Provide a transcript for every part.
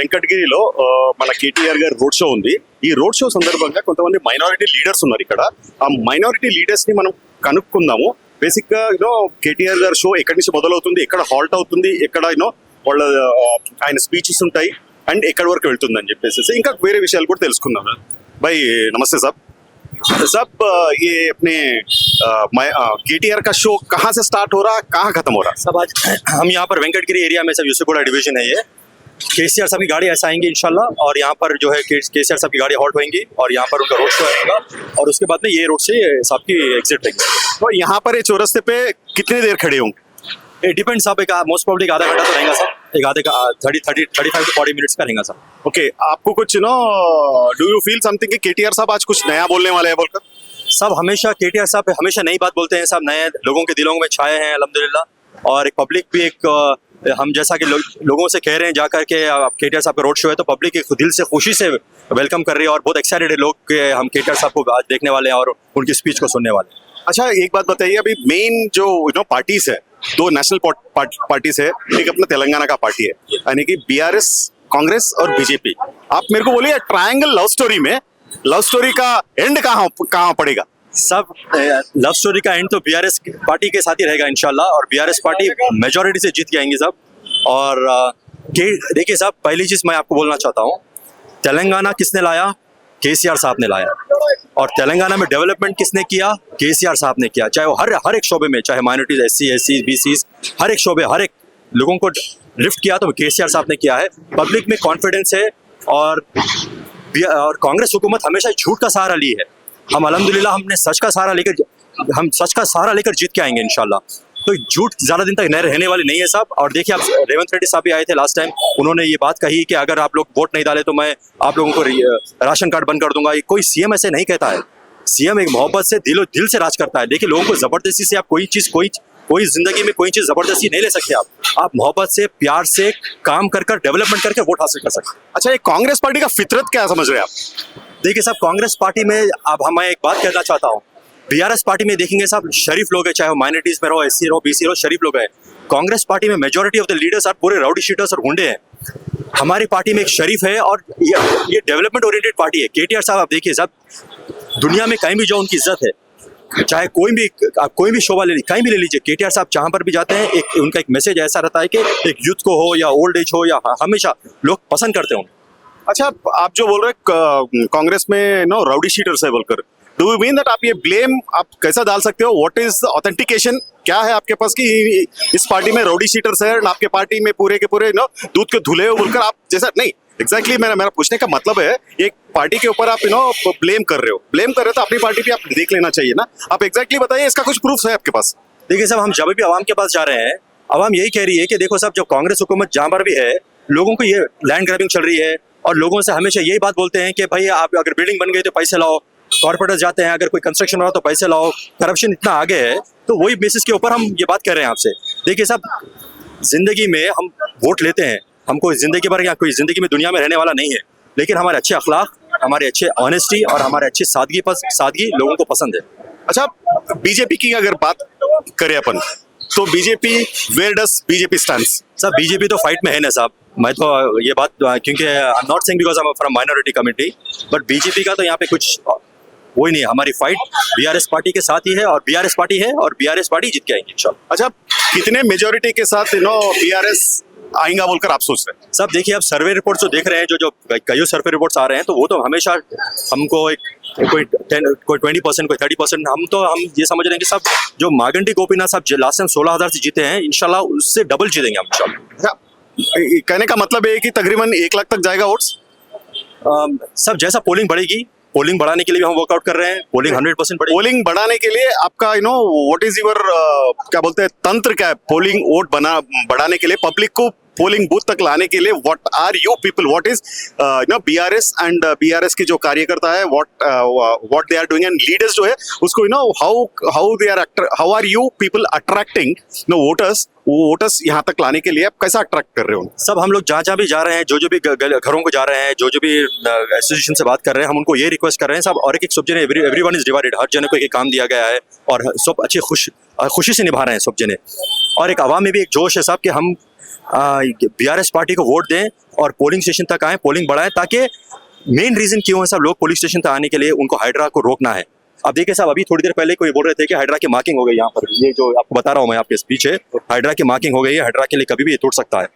వెంకటగిరిలో మన కేటీఆర్ గారి రోడ్ షో ఉంది. ఈ రోడ్ షో సందర్భంగా కొంతమంది మైనారిటీ లీడర్స్ ఉన్నారు ఇక్కడ. ఆ మైనారిటీ లీడర్స్ ని మనం కనుక్కుందాము. బేసిక్ గా కేటీఆర్ గారి షో ఎక్కడి నుంచి మొదలవుతుంది, ఎక్కడ హాల్ట్ అవుతుంది, ఎక్కడ వాళ్ళ ఆయన స్పీచెస్ ఉంటాయి అండ్ ఎక్కడి వరకు వెళ్తుంది అని చెప్పేసి ఇంకా వేరే విషయాలు కూడా తెలుసుకుందాం. भाई नमस्ते साहब. साहब ये अपने केटीआर का शो कहाँ से स्टार्ट हो रहा है, कहाँ खत्म हो रहा है? सब आज हम यहाँ पर वेंकटगिरी एरिया में सब यूसुफगुड़ा डिवीजन है ये. केसीआर साहब की गाड़ी ऐसा आएंगी इंशाल्लाह और यहाँ पर जो है केसीआर साहब की गाड़ी हॉल्ट होंगी और यहाँ पर उनका रोड शो रहेगा और उसके बाद में ये रोड से साहब की एग्जिट रहेगी. तो यहाँ पर ये चौरस्ते पे कितनी देर खड़े होंगे? ये डिपेंड साहब, एक मोस्ट प्रॉब्ली आधा घंटा तो रहेगा साहब, एक आधे का 35 to 40 मिनट्स का रहेगा साहब. ओके, आपको कुछ डू यू फील समथिंग कि केटीआर साहब आज कुछ नया बोलने वाले हैं बोलकर? सब हमेशा केटीआर साहब हमेशा नई बात बोलते हैं साहब, नए लोगों के दिलों में छाए हैं अल्हम्दुलिल्लाह. और एक पब्लिक भी एक हम जैसा कि लोगों से कह रहे हैं जाकर के केटीआर साहब का रोड शो है तो पब्लिक एक दिल से खुशी से वेलकम कर रही है और बहुत एक्साइटेड है लोग कि हम केटीआर साहब को आज देखने वाले हैं और उनकी स्पीच को सुनने वाले हैं. अच्छा, एक बात बताइए, अभी मेन जो पार्टीज है, दो नेशनल पार्टीज है, एक अपना तेलंगाना का पार्टी है यानी कि बीआरएस, कांग्रेस और बीजेपी. आप मेरे को बोलिए ट्रायंगल लव स्टोरी में लव स्टोरी का एंड कहाँ पड़ेगा? सब लव स्टोरी का एंड तो बीआरएस पार्टी के साथ ही रहेगा इंशाल्लाह और बीआरएस पार्टी मेजॉरिटी से जीत के आएंगे साहब. और देखिए साहब, पहली चीज मैं आपको बोलना चाहता हूँ, तेलंगाना किसने लाया? केसीआर साहब ने लाया. और तेलंगाना में डेवलपमेंट किसने किया? केसीआर साहब ने किया. चाहे वो हर एक शोबे में, चाहे माइनॉरिटीज, एससी, बीसी, हर एक शोबे, हर एक लोगों को लिफ्ट किया तो केसीआर साहब ने किया है. पब्लिक में कॉन्फिडेंस है और कांग्रेस हुकूमत हमेशा झूठ का सहारा ली है. हम अल्हम्दुलिल्लाह हम सच का सहारा लेकर जीत के आएंगे इंशाल्लाह. तो झूठ ज्यादा दिन तक रहने वाली नहीं है साहब. और देखिए, आप रेवंत रेड्डी साहब भी आए थे लास्ट टाइम, उन्होंने ये बात कही कि अगर आप लोग वोट नहीं डाले तो मैं आप लोगों को राशन कार्ड बंद कर दूंगा. कोई सीएम ऐसे नहीं कहता है. सीएम एक मोहब्बत से दिल से राज करता है. देखिए, लोगों को जबरदस्ती से आप कोई जिंदगी में कोई चीज जबरदस्ती नहीं ले सकते. आप मोहब्बत से, प्यार से काम कर डेवलपमेंट करके वोट हासिल कर सकते. अच्छा, ये कांग्रेस पार्टी का फितरत क्या समझ रहे हैं आप? देखिए साहब, कांग्रेस पार्टी में अब मैं एक बात कहना चाहता हूँ, बीआरएस पार्टी में देखेंगे साहब शरीफ लोग हैं, चाहे वो माइनॉरिटीज में रहो, एससी रहो, बीसी रहो, शरीफ लोग हैं. कांग्रेस पार्टी में मेजॉरिटी ऑफ द लीडर्स आप पूरे राउडी शीटर्स और गुंडे हैं. हमारी पार्टी में एक शरीफ है और ये डेवलपमेंट ओरिएंटेड पार्टी है. केटीआर साहब आप देखिए साहब, दुनिया में कहीं भी जाओ उनकी इज्जत है. चाहे कोई भी शोभा ले लीजिए, कहीं भी ले लीजिए, केटीआर साहब जहाँ पर भी जाते हैं उनका एक मैसेज ऐसा रहता है कि एक यूथ को हो या ओल्ड एज हो या हमेशा लोग पसंद करते हैं. अच्छा, आप जो बोल रहे हैं कांग्रेस में राउडी शीटर्स है बोलकर, डू यू मीन दैट आप ये ब्लेम आप कैसा डाल सकते हो? व्हाट इज ऑथेंटिकेशन क्या है आपके पास कि इस पार्टी में राउडी शीटर्स है और आपके पार्टी में पूरे के पूरे दूध के धुले हो बोलकर आप जैसा नहीं एग्जैक्टली मेरा पूछने का मतलब है, एक पार्टी के ऊपर आप ब्लेम कर रहे हो तो अपनी पार्टी भी आप देख लेना चाहिए ना. आप एग्जैक्टली बताइए, इसका कुछ प्रूफ है आपके पास? देखिए साहब, हम जब भी आवाम के पास जा रहे हैं, आवाम यही कह रही है कि देखो साहब, जब कांग्रेस हुकूमत जहाँ पर भी है, लोगों को ये लैंड ग्रैबिंग चल रही है और लोगों से हमेशा यही बात बोलते हैं कि भाई आप अगर बिल्डिंग बन गई तो पैसे लाओ, कॉर्पोरेटर्स जाते हैं अगर कोई कंस्ट्रक्शन हो रहा तो पैसे लाओ, करप्शन इतना आगे है. तो वही बेसिस के ऊपर हम ये बात कर रहे हैं आपसे. देखिए साहब, जिंदगी में हम वोट लेते हैं, हमको जिंदगी भर या कोई जिंदगी में दुनिया में रहने वाला नहीं है, लेकिन हमारे अच्छे अखलाक, हमारे अच्छे ऑनेस्टी और हमारे अच्छी सादगी लोगों को पसंद है. अच्छा, बीजेपी की अगर बात करें अपन तो BJP, where does BJP stands? साहब, बीजेपी तो फाइट में है ना साहब. मैं तो ये बात क्योंकि I am not saying because I am from minority community, but BJP का तो यहाँ पे कुछ वही नहीं. हमारी फाइट बीआरएस पार्टी के साथ ही है और बीआरएस पार्टी है और बीआरएस पार्टी जीत के आएंगे इंशाल्लाह. अच्छा, कितने मेजॉरिटी के साथ बीआरएस आएगा बोलकर आप सोच रहे हैं? सब देखिए, आप सर्वे रिपोर्ट जो देख रहे हैं, जो कई सर्वे रिपोर्ट्स आ रहे हैं, तो वो तो हमेशा हमको कोई 20%, कोई 30%, हम ये समझ रहे हैं कि सब जो मागंटी गोपीनाथ साहब लास्ट टाइम 16,000 से जीते हैं, इंशाल्लाह उससे डबल जीतेंगे हम इंशाल्लाह. कहने का मतलब है कि तकरीबन 1 लाख तक जाएगा वोट्स. सब जैसा पोलिंग बढ़ेगी, पोलिंग बढ़ाने के लिए हम वर्कआउट कर रहे हैं. पोलिंग 100% बढ़ेगी. पोलिंग बढ़ाने के लिए आपका व्हाट इज योर क्या बोलते हैं तंत्र क्या है पोलिंग वोट बढ़ाने के लिए, पब्लिक को पोलिंग बूथ तक लाने के लिए? What are you people, what is BRS and BRS के जो कार्यकर्ता है, what they are doing and leaders जो है उसको how are you people attracting voters यहाँ तक लाने के लिए आप कैसा अट्रैक्ट कर रहे हो? सब हम लोग जहाँ भी जा रहे हैं, जो भी घरों को जा रहे हैं, जो भी एसोसिएशन से बात कर रहे हैं, हम उनको ये रिक्वेस्ट कर रहे हैं सब, और एक सब जने एवरीवन इज डिवाइडेड, हर जने को एक काम दिया गया है और सब अच्छी खुशी से निभा रहे हैं सब जने. और एक आवाम में भी एक जोश है साहब कि बीआरएस पार्टी को वोट दें और पोलिंग स्टेशन तक आए, पोलिंग बढ़ाएं, ताकि मेन रीजन क्यों है सब लोग पुलिस स्टेशन तक आने के लिए, उनको हाइड्रा को रोकना है। अब देखिए साहब, अभी थोड़ी देर पहले कोई बोल रहे थे कि हाइड्रा की मार्किंग हो गई यहाँ पर, ये जो आपको बता रहा हूँ मैं आपके स्पीच है, हाइड्रा की मार्किंग हो गई है, हाइड्रा के लिए कभी भी ये टूट सकता है।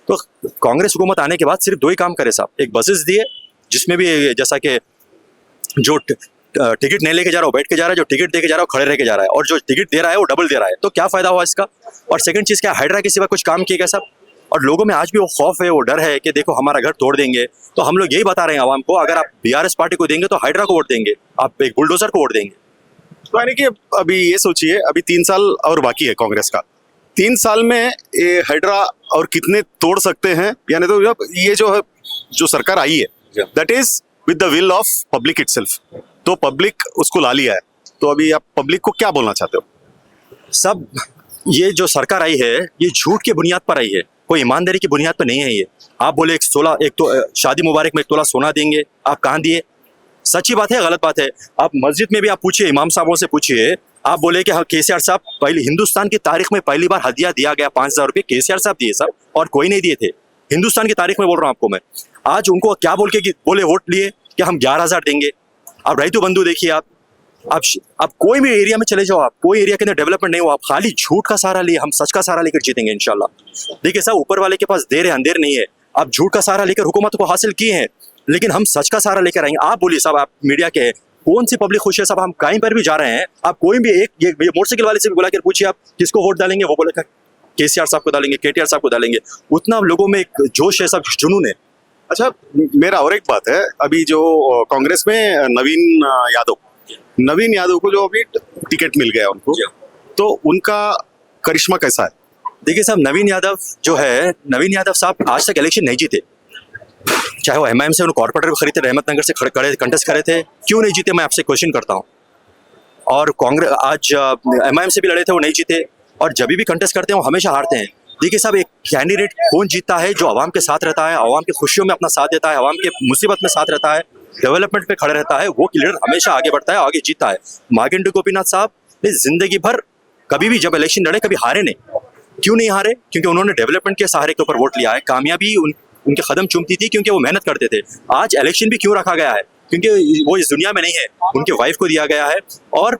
तो कांग्रेस हुकूमत आने के बाद सिर्फ दो ही काम करे साहब, एक बसेस दिए जिसमें भी जैसा कि जो टिकट नहीं लेके जा रहा है वो बैठ के जा रहा है, जो टिकट दे के जा रहा है वो खड़े रह के जा रहा है, और जो टिकट दे रहा है वो डबल दे रहा है। तो क्या फायदा हुआ इसका? और सेकंड चीज़ क्या, हाइड्रा के सिवा कुछ काम किएगा साहब? और लोगों में आज भी वो खौफ है, वो डर है कि देखो हमारा घर तोड़ देंगे। तो हम लोग यही बता रहे हैं आवाम को, अगर आप बीआरएस पार्टी को देंगे तो हाइड्रा को वोट देंगे, आप एक बुलडोजर को वोट देंगे। तो यानी कि अभी ये सोचिए, अभी 3 साल और बाकी है कांग्रेस का, 3 साल में ये हाइड्रा और कितने तोड़ सकते हैं? यानी तो ये जो है, जो सरकार आई है, that is with the will of public itself, तो पब्लिक उसको ला लिया है। तो अभी आप पब्लिक को क्या बोलना चाहते हो? सब ये जो सरकार आई है ये झूठ की बुनियाद पर आई है, कोई ईमानदारी की बुनियाद पर नहीं है ये। आप बोले एक तो शादी मुबारक में 1 तोला सोना देंगे, आप कहाँ दिए? सच्ची बात है, गलत बात है? आप मस्जिद में भी आप पूछिए, इमाम साहबों से पूछिए, आप बोले कि हाँ केसीआर साहब, पहले हिंदुस्तान की तारीख में पहली बार हदिया दिया गया 5,000 रुपये केसीआर साहब दिए साहब, और कोई नहीं दिए थे हिंदुस्तान की तारीख में, बोल रहा हूँ आपको मैं। आज उनको क्या बोल के बोले वोट लिए कि हम 11,000 देंगे। अब रईतु बंधु देखिए आप कोई भी एरिया में चले जाओ, आप कोई एरिया के अंदर डेवलपमेंट नहीं हो, आप खाली झूठ का सहारा लिए, हम सच का सहारा लेकर जीतेंगे इंशाल्लाह। देखिए साहब, ऊपर वाले के पास देर है अंधेर नहीं है। आप झूठ का सहारा लेकर हुकूमत को हासिल किए हैं, लेकिन हम सच का सहारा लेकर आएंगे। आप बोलिए साहब, आप मीडिया के कौन सी पब्लिक खुश है साहब? हम कहीं पर भी जा रहे हैं, आप कोई भी एक मोटरसाइकिल वाले से भी बुला कर पूछिए आप किसको वोट डालेंगे, वो बोलेगा केसीआर साहब को डालेंगे, केटीआर साहब को डालेंगे। उतना लोगों में एक जोश है, सब जुनून है। अच्छा, मेरा और एक बात है, अभी जो कांग्रेस में नवीन यादव को जो अभी टिकट मिल गया उनको, तो उनका करिश्मा कैसा है? देखिए साहब, नवीन यादव साहब आज तक इलेक्शन नहीं जीते, चाहे वो एमआईएम से कॉर्पोरेटर को खरीदते, रहमत नगर से खड़े कंटेस्ट करे थे, क्यों नहीं जीते? मैं आपसे क्वेश्चन करता हूँ। और कांग्रेस आज एमआईएम से भी लड़े थे, वो नहीं जीते, और जब भी कंटेस्ट करते हैं वो हमेशा हारते हैं। देखिए साहब, एक कैंडिडेट कौन जीतता है? जो आवाम के साथ रहता है, आवाम की खुशियों में अपना साथ देता है, आवाम के मुसीबत में साथ रहता है, डेवलपमेंट पे खड़े रहता है, वो लीडर हमेशा आगे बढ़ता है, आगे जीतता है। मार्केंडू गोपीनाथ साहब ने जिंदगी भर कभी भी जब इलेक्शन लड़े कभी हारे नहीं। क्यों नहीं हारे? क्योंकि उन्होंने डेवलपमेंट के सहारे के ऊपर वोट लिया है। कामयाबी उनके कदम चूमती थी क्योंकि वो मेहनत करते थे। आज इलेक्शन भी क्यों रखा गया है? क्योंकि वो इस दुनिया में नहीं है, उनके वाइफ को दिया गया है। और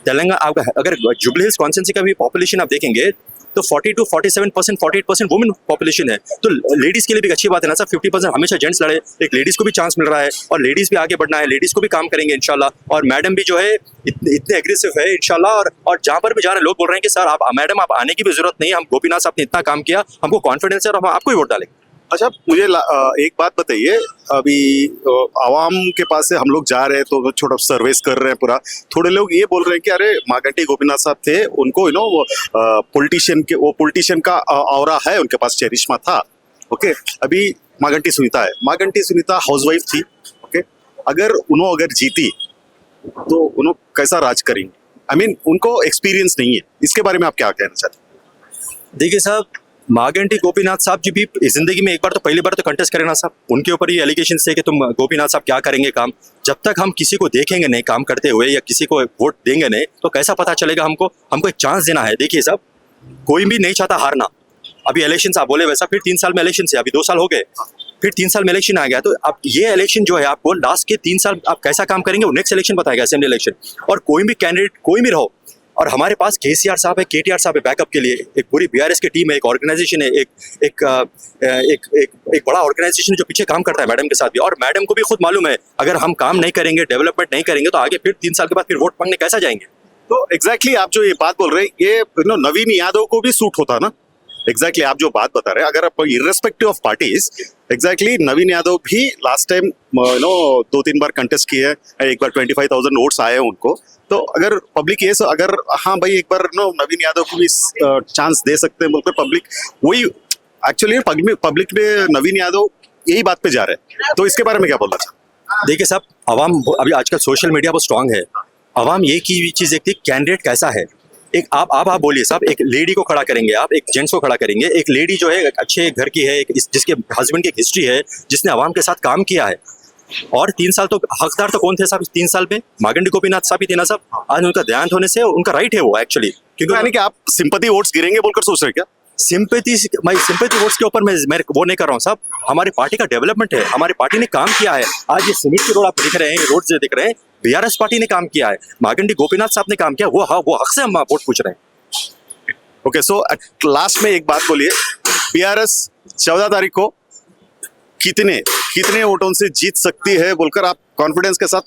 तेलंगाना, अगर जुबली हिल्स कॉन्स्टिट्यूंसी का भी पॉपुलेशन आप देखेंगे तो 40 to 47%, 48% वुमेन पॉपुलेशन है। तो लेडीज के लिए भी अच्छी बात है ना सर। 50% हमेशा जेंट्स लड़े, एक लेडीज को भी चांस मिल रहा है, और लेडीज भी आगे बढ़ना है, लेडीज को भी काम करेंगे इंशाल्लाह। और मैडम भी जो है इतने एग्रेसिव है इंशाल्लाह। और जहाँ पर भी जा रहे हैं लोग बोल रहे हैं कि सर आप मैडम आप आने की भी जरूरत नहीं है, हम गोपीनाथ साहब ने इतना काम किया, हमको कॉन्फिडेंस है और हम आपको ही वोट डालेंगे। अच्छा, मुझे एक बात बताइए, अभी आवाम के पास से हम लोग जा रहे हैं तो छोटा सर्विस कर रहे हैं पूरा, थोड़े लोग ये बोल रहे हैं कि अरे मागंटी गोपीनाथ साहब थे, उनको पॉलिटिशियन का ऑरा है, उनके पास चेरिश्मा था। ओके, अभी मागंटी सुनीता हाउसवाइफ थी। ओके, अगर जीती तो उन्होंने कैसा राज करेंगे? आई मीन उनको एक्सपीरियंस नहीं है, इसके बारे में आप क्या कहना चाहते हैं? देखिए साहब, मागंटी गोपीनाथ साहब जी भी जिंदगी में एक बार तो पहली बार तो कंटेस्ट करें ना साहब। उनके ऊपर ये एलिगेशन थे कि तुम गोपीनाथ साहब क्या करेंगे काम। जब तक हम किसी को देखेंगे नहीं काम करते हुए या किसी को वोट देंगे नहीं तो कैसा पता चलेगा हमको एक चांस देना है। देखिए साहब, कोई भी नहीं चाहता हारना। अभी इलेक्शन आप बोले वैसा, फिर 3 साल में इलेक्शन से, अभी 2 साल हो गए, फिर 3 साल में इलेक्शन आ गया। तो अब ये इलेक्शन जो है आपको लास्ट के 3 साल आप कैसा काम करेंगे वो नेक्स्ट इलेक्शन बताएगा, असेंबली इलेक्शन। और कोई भी कैंडिडेट कोई भी रहो, और हमारे पास केसीआर साहब है, केटीआर साहब है बैकअप के लिए, एक पूरी बीआरएस की टीम है, एक ऑर्गेनाइजेशन है, एक बड़ा ऑर्गेनाइजेशन जो पीछे काम करता है मैडम के साथ भी। और मैडम को भी खुद मालूम है अगर हम काम नहीं करेंगे, डेवलपमेंट नहीं करेंगे तो आगे फिर 3 साल के बाद फिर वोट मांगने कैसा जाएंगे। तो एग्जैक्टली आप जो ये बात बोल रहे हैं, ये नवीन यादव को भी सूट होता ना। एग्जैक्टली आप जो बात बता रहे हैं, अगर आप इर्रेस्पेक्टिव ऑफ पार्टीज, एग्जैक्टली नवीन यादव भी लास्ट टाइम 2-3 बार कंटेस्ट किए हैं, एक बार 25,000 वोट्स आए हैं उनको। तो अगर पब्लिक ये अगर हाँ भाई एक बार नवीन यादव को भी चांस दे सकते हैं बोलकर पब्लिक, वही एक्चुअली पब्लिक ने नवीन यादव यही बात पे जा रहे हैं। तो इसके बारे में क्या बोलना चाहते? देखिए साहब, आवाम अभी आजकल सोशल मीडिया बहुत स्ट्रांग है। आवाम ये की चीज़ देखती है कैंडिडेट कैसा है। एक आप बोलिए साहब, एक लेडी को खड़ा करेंगे, आप एक जेंट्स को खड़ा करेंगे। एक लेडी जो है अच्छे घर की है, जिसके हस्बैंड की एक हिस्ट्री है, जिसने आवाम के साथ काम किया है। और 3 साल तो हकदार तो कौन थे साहब? 3 साल में मागंटी गोपीनाथ साहब ही थे ना साहब। आज उनका देहांत होने से उनका राइट है वो एक्चुअली, क्योंकि यानी कि आप सिंपैथी वोट्स गिरेंगे बोलकर सोच रहे हैं क्या? सिंपैथी वोट्स के ऊपर मैं वो नहीं कर रहा हूँ साहब। हमारी पार्टी का डेवलपमेंट है, हमारी पार्टी ने काम किया है। आज ये सीमेंट की रोड आप दिख रहे हैं, रोड से दिख रहे हैं, बीआरएस पार्टी ने काम किया है, मागंडी गोपीनाथ साहब ने काम किया, वो हक से हम वोट पूछ रहे हैं। ओके, सो लास्ट में एक बात बोलिए, बीआरएस 14 तारीख को कितने कितने वोटों से जीत सकती है बोलकर आप कॉन्फिडेंस के साथ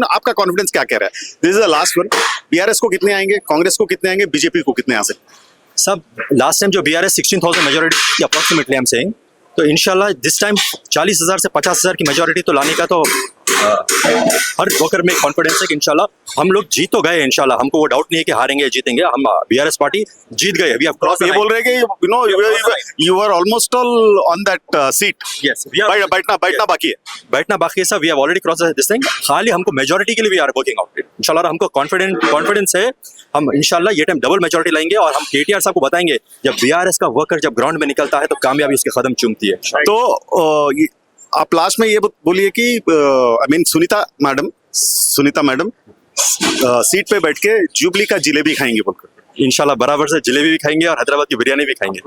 आपका कॉन्फिडेंस क्या कह रहा है? This is the last one. BRS को कितने आएंगे, कांग्रेस को कितने आएंगे, बीजेपी को कितने आ सकते हैं? सब लास्ट टाइम जो BRS 16,000 majority approximately I am saying, तो इंशाल्लाह दिस टाइम 40,000 से 50,000 की मेजोरिटी तो लाने का तो हर वोकर में कॉन्फिडेंस है कि इंशाल्लाह हम लोग जीत तो गए। इंशाल्लाह हमको वो डाउट नहीं है कि हारेंगे जीतेंगे। हम बीआरएस पार्टी जीत गए। We have cross. ये बोल रहे हैं कि you are almost all on that seat. Yes, बैठना बाकी है। बैठना बाकी है सब। We have already cross this thing. खाली हमको मेजोरिटी के लिए we are working out it. इंशाल्लाह हमको कॉन्फिडेंस है, हम इंशाल्लाह ये टाइम डबल मेजोरिटी लाएंगे। और हम केटीआर साहब को बताएंगे, जब बीआरएस का वर्कर जब ग्राउंड में निकलता है तो कामयाबी उसके कदम चूमती है। तो आप लास्ट में ये बोलिए कि I mean Sunita madam seat पे बैठ के जुबली का जिलेबी खाएंगे बोलकर। इंशाल्लाह बराबर से जलेबी भी खाएंगे और हैदराबाद की बिरयानी भी खाएंगे।